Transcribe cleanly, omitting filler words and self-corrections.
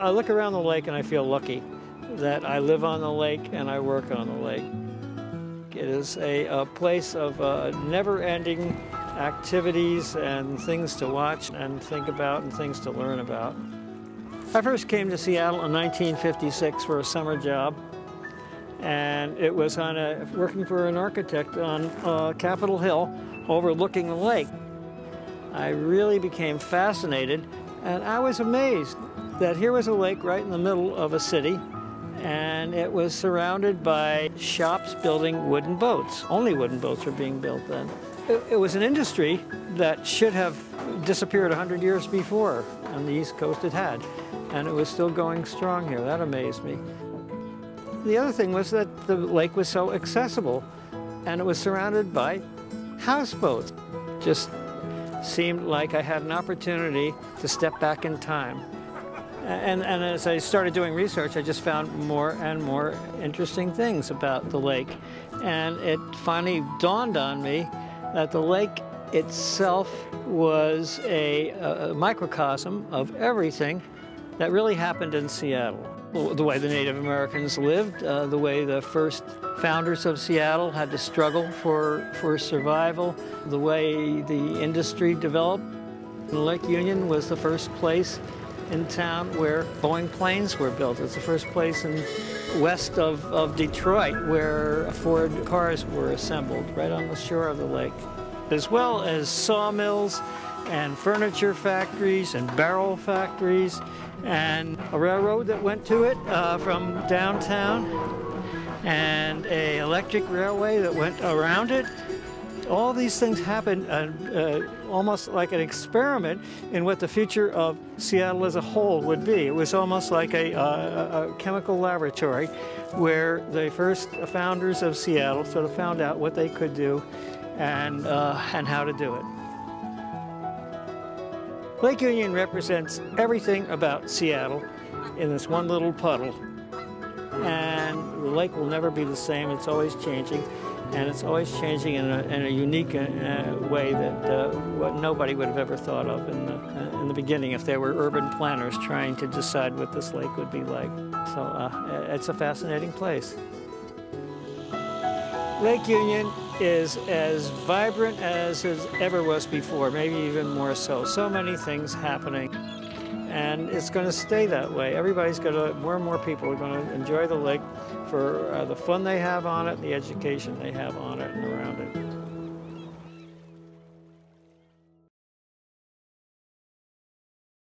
I look around the lake and I feel lucky that I live on the lake and I work on the lake. It is a place of never-ending activities and things to watch and think about and things to learn about. I first came to Seattle in 1956 for a summer job, and it was working for an architect on Capitol Hill overlooking the lake. I really became fascinated, and I was amazed that here was a lake right in the middle of a city, and it was surrounded by shops building wooden boats. Only wooden boats were being built then. It was an industry that should have disappeared 100 years before. On the East Coast it had, and it was still going strong here. That amazed me. The other thing was that the lake was so accessible, and it was surrounded by houseboats. Just seemed like I had an opportunity to step back in time. And as I started doing research, I just found more and more interesting things about the lake. And it finally dawned on me that the lake itself was a microcosm of everything that really happened in Seattle. The way the Native Americans lived, the way the first founders of Seattle had to struggle for survival, the way the industry developed. Lake Union was the first place in town where Boeing planes were built. It's the first place west of Detroit where Ford cars were assembled, right on the shore of the lake. As well as sawmills and furniture factories and barrel factories and a railroad that went to it from downtown and an electric railway that went around it. All these things happened almost like an experiment in what the future of Seattle as a whole would be. It was almost like a chemical laboratory where the first founders of Seattle sort of found out what they could do and how to do it. Lake Union represents everything about Seattle in this one little puddle. And the lake will never be the same. It's always changing. And it's always changing in a unique way that what nobody would have ever thought of in the beginning if there were urban planners trying to decide what this lake would be like. So it's a fascinating place. Lake Union is as vibrant as it ever was before, maybe even more so. So many things happening. And it's going to stay that way. More and more people are going to enjoy the lake for the fun they have on it, the education they have on it and around it.